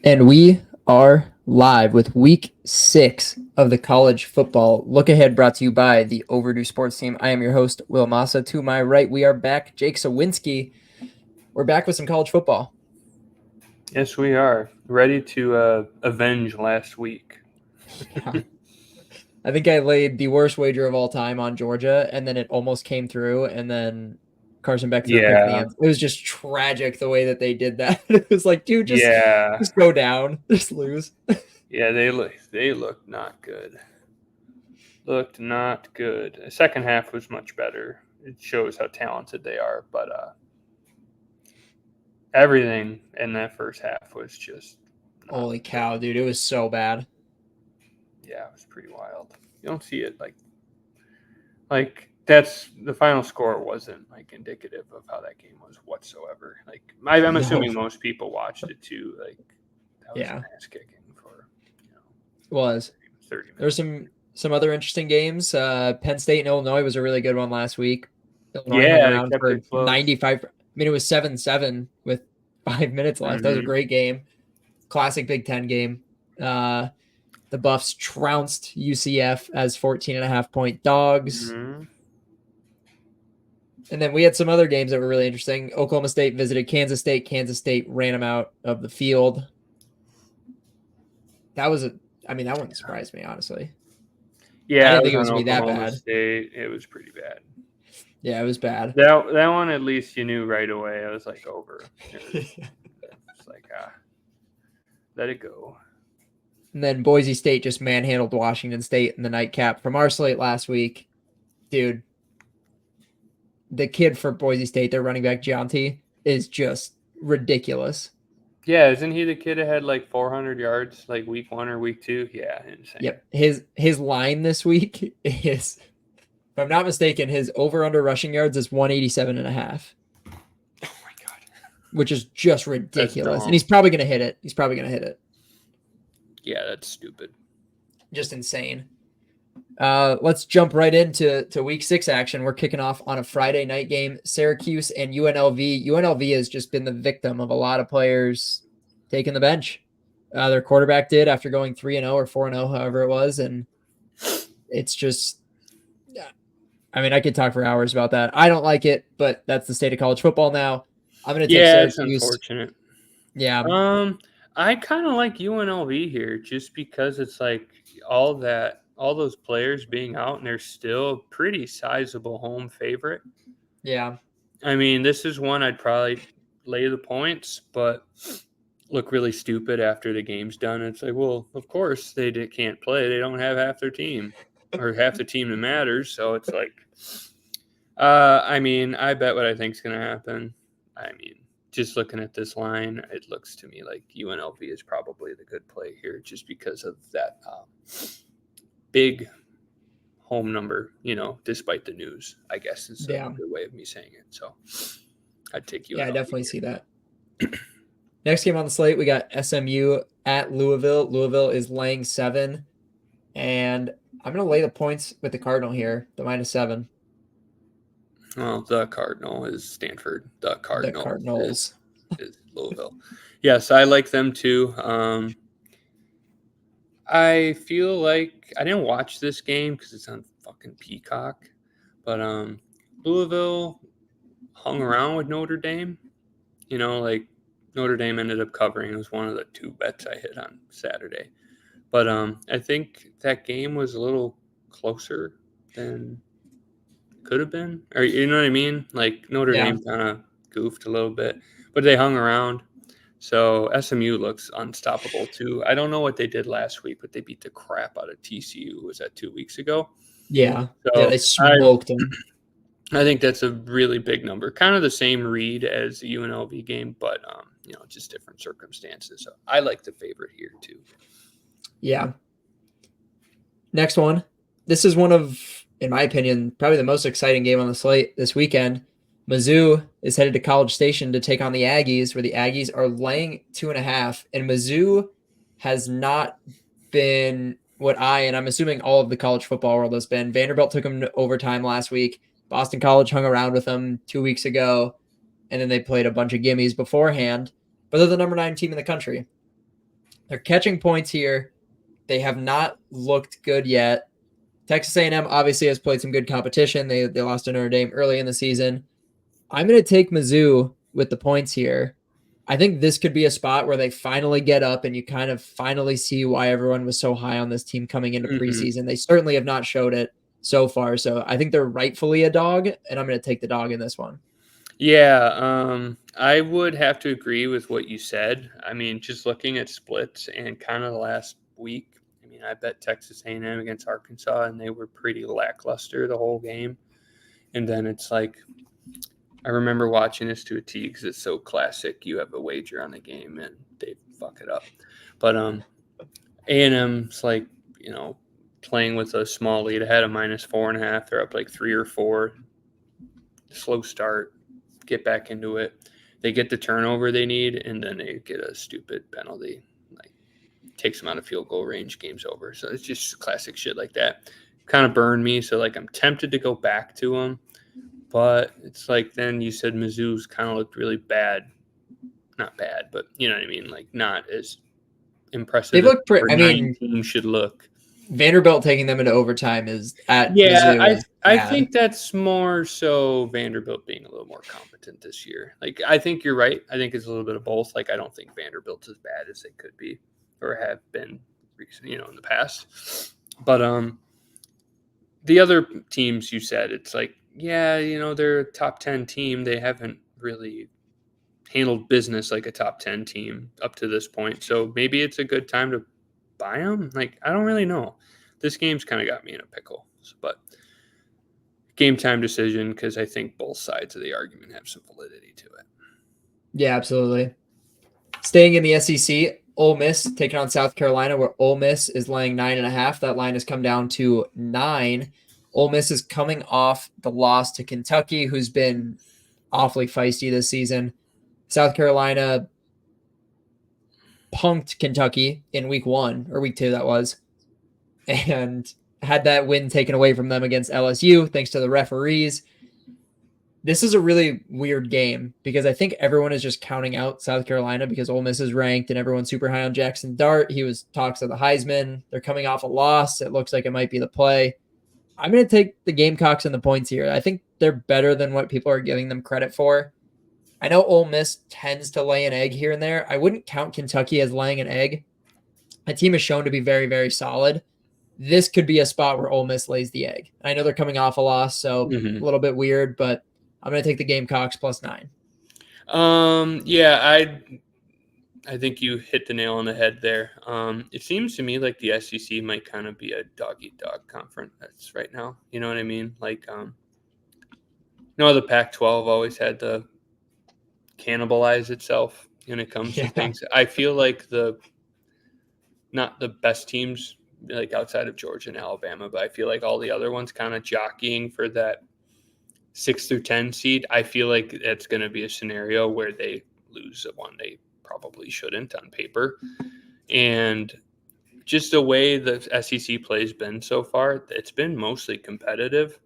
And we are live with week 6 of the College Football Lookahead, brought to you by the Overdue Sports Team. I am your host, Will Massa. To my right, we are back. Jake Sawinski. We're back with some college football. Yes, we are. Ready to avenge last week. Yeah. I think I laid the worst wager of all time on Georgia, and then it almost came through, and then Carson Beck threw a pick in the end. It was just tragic the way that they did that. It was like, dude, just go down. Just lose. Yeah, they looked not good. Looked not good. The second half was much better. It shows how talented they are, but everything in that first half was just holy cow, dude. It was so bad. Yeah, it was pretty wild. You don't see it like that's the final score wasn't like indicative of how that game was whatsoever. Like I'm assuming most people watched it too. Like that was an ass kicking for it was 30 minutes. There's some other interesting games. Penn State and Illinois was a really good one last week. Illinois hung around for 95. I mean, it was 7-7 with 5 minutes left. That was a great game. Classic Big Ten game. The Buffs trounced UCF as 14.5-point dogs. Mm-hmm. And then we had some other games that were really interesting. Oklahoma State visited Kansas State. Kansas State ran them out of the field. That wouldn't surprise me, honestly. Yeah, I didn't think it was going to be that bad. State, it was pretty bad. Yeah, it was bad. That one, at least you knew right away. I was like, over. It's like, let it go. And then Boise State just manhandled Washington State in the nightcap from our slate last week. Dude, the kid for Boise State, their running back, Gianti, is just ridiculous. Yeah, isn't he the kid that had like 400 yards like week 1 or week 2? Yeah, insane. Yep. His line this week is, if I'm not mistaken, his over-under rushing yards is 187.5. Oh, my God. Which is just ridiculous. And he's probably going to hit it. Yeah, that's stupid. Just insane. Let's jump right into week 6 action. We're kicking off on a Friday night game, Syracuse and UNLV. UNLV has just been the victim of a lot of players taking the bench. Their quarterback did after going 3-0 or 4-0, however it was. And it's just, I mean, I could talk for hours about that. I don't like it, but that's the state of college football now. I'm going to take Syracuse. It's unfortunate. Yeah. I kind of like UNLV here just because it's like all those players being out and they're still a pretty sizable home favorite. Yeah. I mean, this is one I'd probably lay the points, but look really stupid after the game's done. It's like, well, of course they can't play. They don't have half their team or half the team that matters. So it's like, I mean, I bet what I think is going to happen. I mean, just looking at this line, it looks to me like UNLV is probably the good play here just because of that big home number, despite the news, I guess is a good way of me saying it. So I'd take UNLV. Yeah, I definitely see that. Next game on the slate, we got SMU at Louisville. Louisville is laying 7. And I'm going to lay the points with the Cardinal here, the -7. Well, the Cardinal is Stanford. The Cardinals is Louisville. Yes, I like them too. I feel like I didn't watch this game because it's on fucking Peacock, but Louisville hung around with Notre Dame. Like Notre Dame ended up covering. It was one of the 2 bets I hit on Saturday. But I think that game was a little closer than could have been, or you know what I mean? Like Notre Dame kind of goofed a little bit, but they hung around. So SMU looks unstoppable too. I don't know what they did last week, but they beat the crap out of TCU. Was that 2 weeks ago? Yeah. So they smoked them. I think that's a really big number. Kind of the same read as the UNLV game, but just different circumstances. So I like the favorite here too. Yeah. Next one. This is one of, in my opinion, probably the most exciting game on the slate this weekend. Mizzou is headed to College Station to take on the Aggies, where the Aggies are laying 2.5. And Mizzou has not been what I'm assuming all of the college football world has been. Vanderbilt took them to overtime last week. Boston College hung around with them 2 weeks ago. And then they played a bunch of gimmies beforehand. But they're the number 9 team in the country. They're catching points here. They have not looked good yet. Texas A&M obviously has played some good competition. They lost to Notre Dame early in the season. I'm going to take Mizzou with the points here. I think this could be a spot where they finally get up and you kind of finally see why everyone was so high on this team coming into preseason. They certainly have not showed it so far. So I think they're rightfully a dog, and I'm going to take the dog in this one. Yeah, I would have to agree with what you said. I mean, just looking at splits and kind of the last week, I mean, I bet Texas A&M against Arkansas, and they were pretty lackluster the whole game. And then it's like, I remember watching this to a T because it's so classic. You have a wager on the game and they fuck it up. But A&M's like, playing with a small lead ahead of -4.5. They're up like 3 or 4. Slow start, get back into it. They get the turnover they need, and then they get a stupid penalty. Like, takes them out of field goal range, game's over. So it's just classic shit like that. Kind of burned me. So, like, I'm tempted to go back to them. But it's like then you said Mizzou's kind of looked really bad. Not bad, but you know what I mean? Like, not as impressive They look pretty. as 9 should look. Vanderbilt taking them into overtime is at Yeah, Mizzou. I think that's more so Vanderbilt being a little more competent this year. Like, I think you're right. I think it's a little bit of both. Like, I don't think Vanderbilt's as bad as they could be or have been recently, in the past. But the other teams you said, it's like, yeah, they're a top 10 team. They haven't really handled business like a top 10 team up to this point. So maybe it's a good time to buy them. Like, I don't really know. This game's kind of got me in a pickle. But game time decision because I think both sides of the argument have some validity to it. Yeah, absolutely. Staying in the SEC, Ole Miss taking on South Carolina, where Ole Miss is laying 9.5. That line has come down to 9. Ole Miss is coming off the loss to Kentucky, who's been awfully feisty this season. South Carolina punked Kentucky in week 1 or week 2, that was, and had that win taken away from them against LSU thanks to the referees. This is a really weird game because I think everyone is just counting out South Carolina because Ole Miss is ranked and everyone's super high on Jackson Dart. He was talks of the Heisman. They're coming off a loss. It looks like it might be the play. I'm going to take the Gamecocks and the points here. I think they're better than what people are giving them credit for. I know Ole Miss tends to lay an egg here and there. I wouldn't count Kentucky as laying an egg. A team is shown to be very, very solid. This could be a spot where Ole Miss lays the egg. I know they're coming off a loss, so a little bit weird, but I'm going to take the Gamecocks +9. Yeah, I think you hit the nail on the head there. It seems to me like the SEC might kind of be a dog-eat-dog conference that's right now. You know what I mean? Like, the Pac-12 always had to cannibalize itself when it comes to things. I feel like not the best teams, like outside of Georgia and Alabama, but I feel like all the other ones kind of jockeying for that 6 through 10 seed. I feel like it's going to be a scenario where they lose one they probably shouldn't on paper. And just the way the SEC play's been so far, it's been mostly competitive.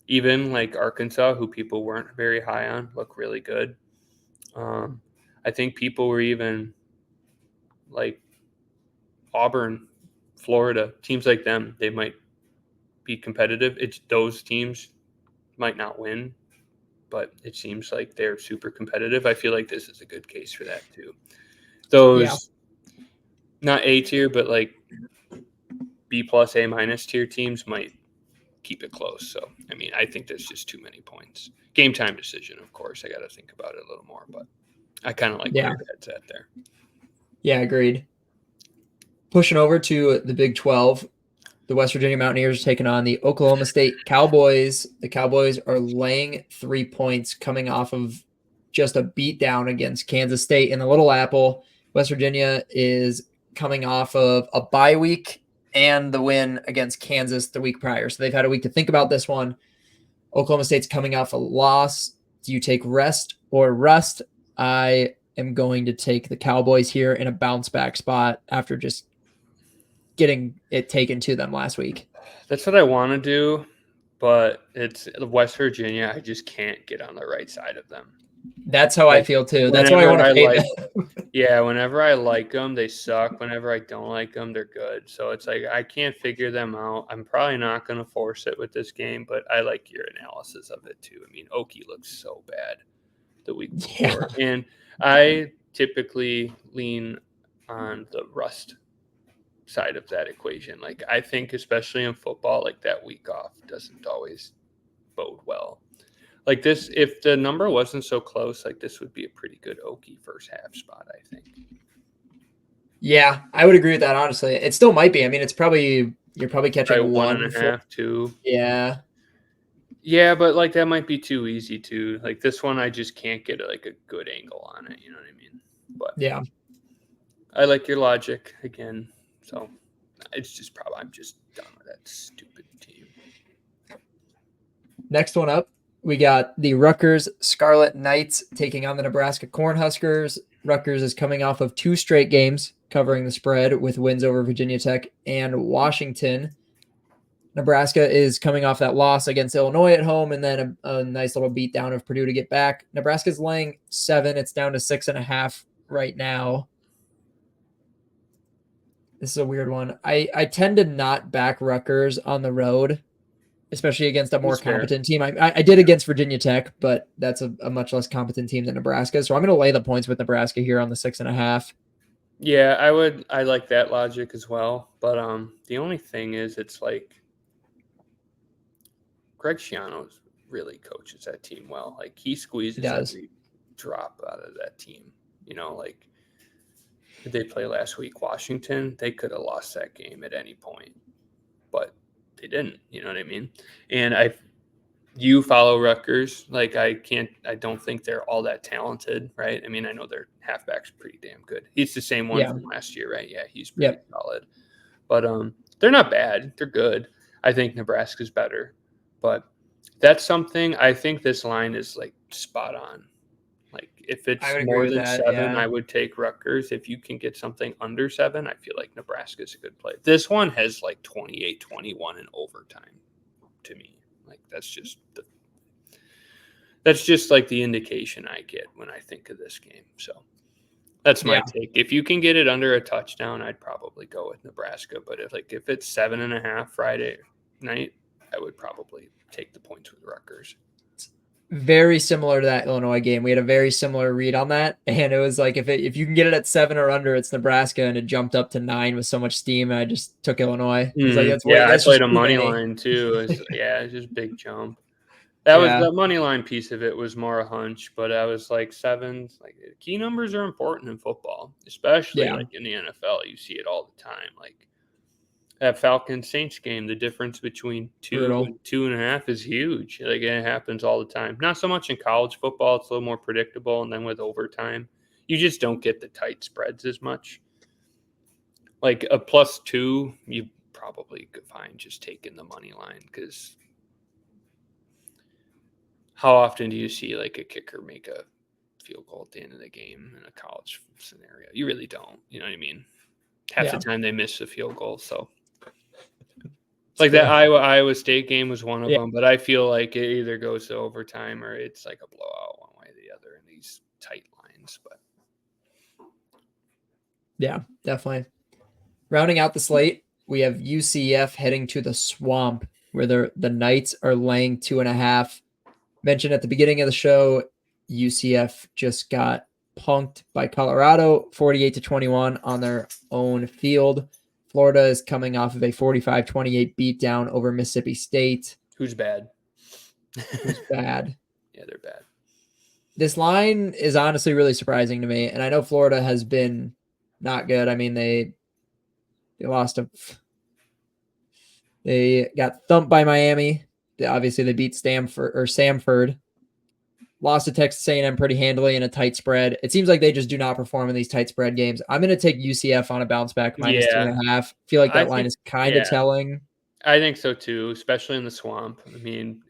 Even like Arkansas, who people weren't very high on, look really good. I think people were even like Auburn, Florida, teams like them, they might be competitive. It's those teams might not win, but it seems like they're super competitive. I feel like this is a good case for that too. Those not A tier, but like B+, A- tier teams might keep it close. So, I mean, I think there's just too many points. Game time decision, of course. I got to think about it a little more, but I kind of like where your head's at there. Yeah, agreed. Pushing over to the Big 12, the West Virginia Mountaineers are taking on the Oklahoma State Cowboys. The Cowboys are laying 3 points coming off of just a beatdown against Kansas State in the Little Apple. West Virginia is coming off of a bye week and the win against Kansas the week prior. So they've had a week to think about this one. Oklahoma State's coming off a loss. Do you take rest or rust? I am going to take the Cowboys here in a bounce back spot after just getting it taken to them last week. That's what I want to do, but it's West Virginia. I just can't get on the right side of them. That's how I Like feel too. That's why I want to fade them. yeah, whenever I like them, they suck. Whenever I don't like them, they're good. So it's like I can't figure them out. I'm probably not going to force it with this game, but I like your analysis of it too. I mean, Okie looks so bad the week Yeah. before, and I typically lean on the rust side of that equation. Like I think, especially in football, like that week off doesn't always bode well. Like this, if the number wasn't so close, like this would be a pretty good Okie first half spot, I think. Yeah, I would agree with that, honestly. It still might be. I mean, you're probably catching Probably one one and a full. half, two. Yeah. Yeah, but like that might be too easy too. Like this one, I just can't get like a good angle on it. You know what I mean? But Yeah. I like your logic again. So it's just probably I'm just done with that stupid team. Next one up, we got the Rutgers Scarlet Knights taking on the Nebraska Cornhuskers. Rutgers is coming off of 2 straight games covering the spread with wins over Virginia Tech and Washington. Nebraska is coming off that loss against Illinois at home and then a nice little beatdown of Purdue to get back. Nebraska's laying 7. It's down to 6.5 right now. This is a weird one. I tend to not back Rutgers on the road, especially against a more competent team. I did against Virginia Tech, but that's a much less competent team than Nebraska. So I'm going to lay the points with Nebraska here on the 6.5. Yeah, I like that logic as well. But the only thing is it's like Greg Schiano really coaches that team well. Like he squeezes every drop out of that team. You know, like did they play last week? Washington, they could have lost that game at any point, but they didn't. You know what I mean? And you follow Rutgers. Like I don't think they're all that talented, right? I mean, I know their halfback's pretty damn good. He's the same one from last year, right? Yeah, he's pretty solid. But they're not bad. They're good. I think Nebraska's better. But that's something I think this line is like spot on. Like if it's more than 7, I would take Rutgers. If you can get something under 7, I feel like Nebraska's a good play. This one has like 28-21 in overtime to me. Like that's just like the indication I get when I think of this game. So that's my take. If you can get it under a touchdown, I'd probably go with Nebraska. But if it's 7.5 Friday night, I would probably take the points with Rutgers. Very similar to that Illinois game. We had a very similar read on that. And it was like, if you can get it at 7 or under, it's Nebraska. And it jumped up to 9 with so much steam. And I just took Illinois. Mm-hmm. Like, I played a money line too. It's just big jump. That was the money line piece of it was more a hunch, but I was like 7. Like key numbers are important in football, especially like in the NFL. You see it all the time. Like that Falcons Saints game, the difference between 2 and 2.5 is huge. Like it happens all the time. Not so much in college football; it's a little more predictable, and then with overtime, you just don't get the tight spreads as much. Like a +2, you probably could find just taking the money line because how often do you see like a kicker make a field goal at the end of the game in a college scenario? You really don't. You know what I mean? Half the time they miss the field goal, so. Like that Iowa State game was one of them, but I feel like it either goes to overtime or it's like a blowout one way or the other in these tight lines. But yeah, definitely. Rounding out the slate, we have UCF heading to the Swamp, where the Knights are laying 2.5. Mentioned at the beginning of the show, UCF just got punked by Colorado 48-21 on their own field. Florida is coming off of a 45-28 beatdown over Mississippi State. Who's bad? Who's bad? Yeah, they're bad. This line is honestly really surprising to me, and I know Florida has been not good. I mean, they got thumped by Miami. Obviously, they beat Samford. Lost to Texas A&M pretty handily in a tight spread. It seems like they just do not perform in these tight spread games. I'm going to take UCF on a bounce back -2.5. Feel like that line is kind of telling. I think so too, especially in the Swamp. I mean,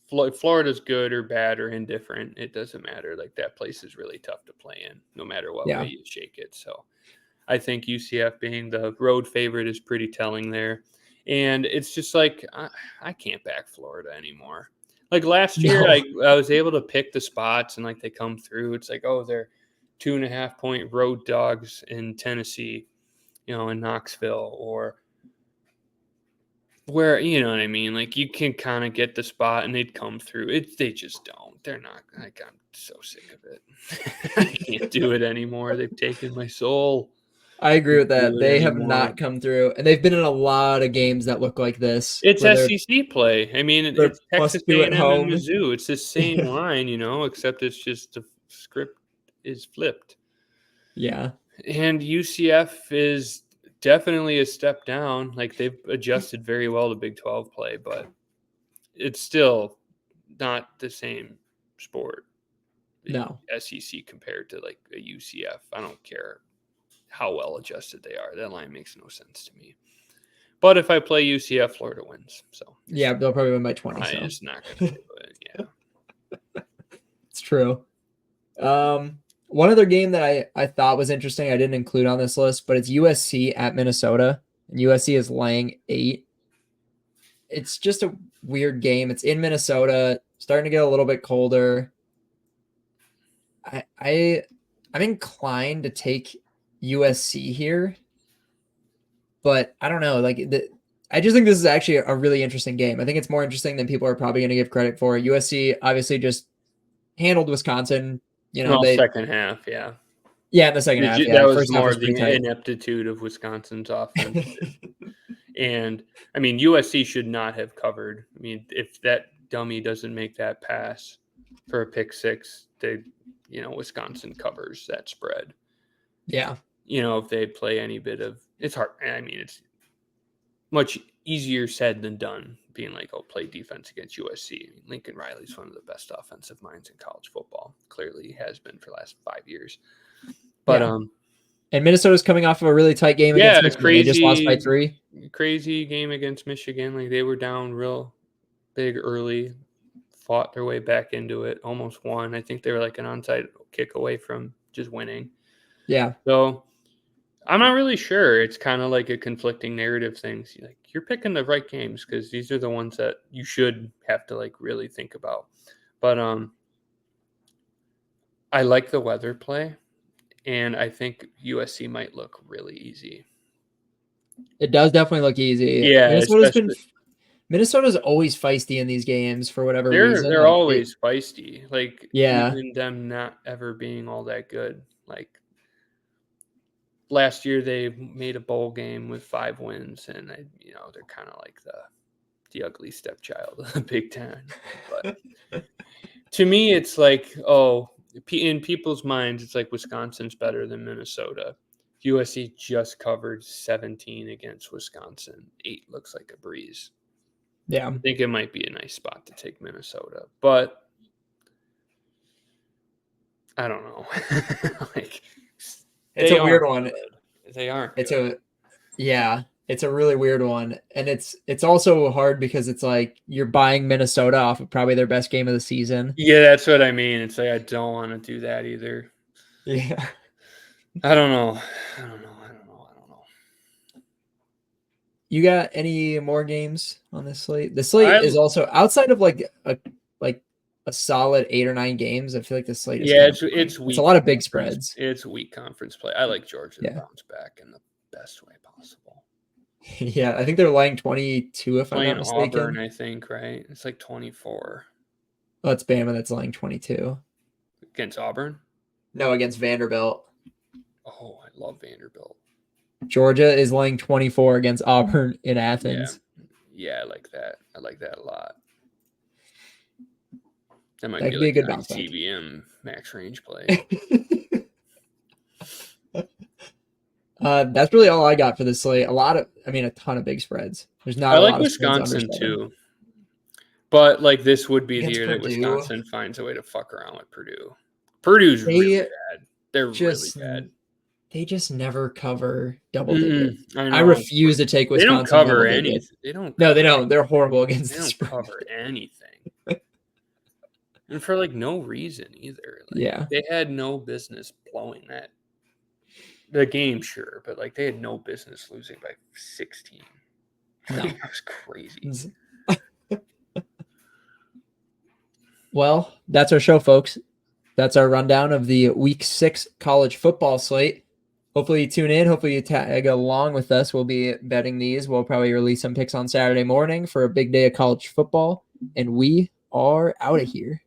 Florida's good or bad or indifferent. It doesn't matter. Like that place is really tough to play in, no matter what way you shake it. So I think UCF being the road favorite is pretty telling there. And it's just like I can't back Florida anymore. Like last year, No. I was able to pick the spots and like they come through. It's like, oh, they're 2.5 point road dogs in Tennessee, in Knoxville, or where, you know what I mean? Like you can kind of get the spot and they'd come through. They just don't. They're not. Like, I'm so sick of it. I can't do it anymore. They've taken my soul. I agree with Do that. it They have anymore. not come through, and they've been in a lot of games that look like this. It's Where they're SEC play. I mean, they're it's Texas +2 at A&M and home. Mizzou. It's the same line, except it's just the script is flipped. Yeah. And UCF is definitely a step down. Like they've adjusted very well to Big 12 play, but it's still not the same sport. No. SEC compared to like a UCF. I don't care how well adjusted they are. That line makes no sense to me. But if I play UCF, Florida wins. So Yeah, they'll probably win by 20. I So just not gonna do it. Yeah. it's true. One other game that I thought was interesting, I didn't include on this list, but it's USC at Minnesota, and USC is laying 8. It's just a weird game. It's in Minnesota, starting to get a little bit colder. I'm inclined to take USC here, but I don't know. I just think this is actually a really interesting game. I think it's more interesting than people are probably going to give credit for. USC obviously just handled Wisconsin. Second half, yeah. Yeah, in the second half. That Yeah, was first half more was of pretty the tight. ineptitude of Wisconsin's offense. And I mean, USC should not have covered. I mean, if that dummy doesn't make that pass for a pick six, Wisconsin covers that spread. Yeah. If they play any bit of, it's hard. I mean, it's much easier said than done being like, oh, play defense against USC. I mean, Lincoln Riley's one of the best offensive minds in college football. Clearly has been for the last 5 years. But, and Minnesota's coming off of a really tight game against Michigan. They just lost by 3. Crazy game against Michigan. Like they were down real big early, fought their way back into it, almost won. I think they were like an onside kick away from just winning. Yeah. So I'm not really sure. It's kind of like a conflicting narrative thing. So you're picking the right games because these are the ones that you should have to like really think about. But I like the weather play. And I think USC might look really easy. It does definitely look easy. Yeah, Minnesota's always feisty in these games for whatever reason. They're always feisty. Like Yeah. even them not ever being all that good. Like last year they made a bowl game with 5 wins, and they're kind of like the ugly stepchild of the Big Ten. But to me, it's like, in people's minds, it's like Wisconsin's better than Minnesota. USC just covered 17 against Wisconsin. 8 looks like a breeze. Yeah. I think it might be a nice spot to take Minnesota, but I don't know. It's a weird one. They aren't. It's a really weird one. And it's also hard because it's like you're buying Minnesota off of probably their best game of the season. Yeah, that's what I mean. It's like I don't want to do that either. Yeah. I don't know. You got any more games on this slate? The slate is also outside of like a solid 8 or 9 games. I feel like the slate is it's weak. It's a lot of big spreads. It's weak conference play. I like Georgia to bounce back in the best way possible. Yeah, I think they're laying 22 if I'm not mistaken. Auburn, I think, right? It's like 24. Oh, it's Bama that's laying 22. Against Auburn? No, against Vanderbilt. Oh, I love Vanderbilt. Georgia is laying 24 against Auburn in Athens. Yeah, I like that. I like that a lot. That might be a good bounce back. TVM max range play. That's really all I got for this slate. A ton of big spreads. There's not. I like Wisconsin too, but like this would be the year that Wisconsin finds a way to fuck around with Purdue. Purdue's really bad. They're really bad. They just never cover double digits. I refuse to take Wisconsin. They don't cover anything. They don't. They're horrible against the spread. They don't cover anything. And for like no reason either. They had no business blowing that. The game, sure, but like they had no business losing by 16. No. That was crazy. Well, that's our show, folks. That's our rundown of the Week 6 college football slate. Hopefully you tune in. Hopefully you tag along with us. We'll be betting these. We'll probably release some picks on Saturday morning for a big day of college football. And we are out of here.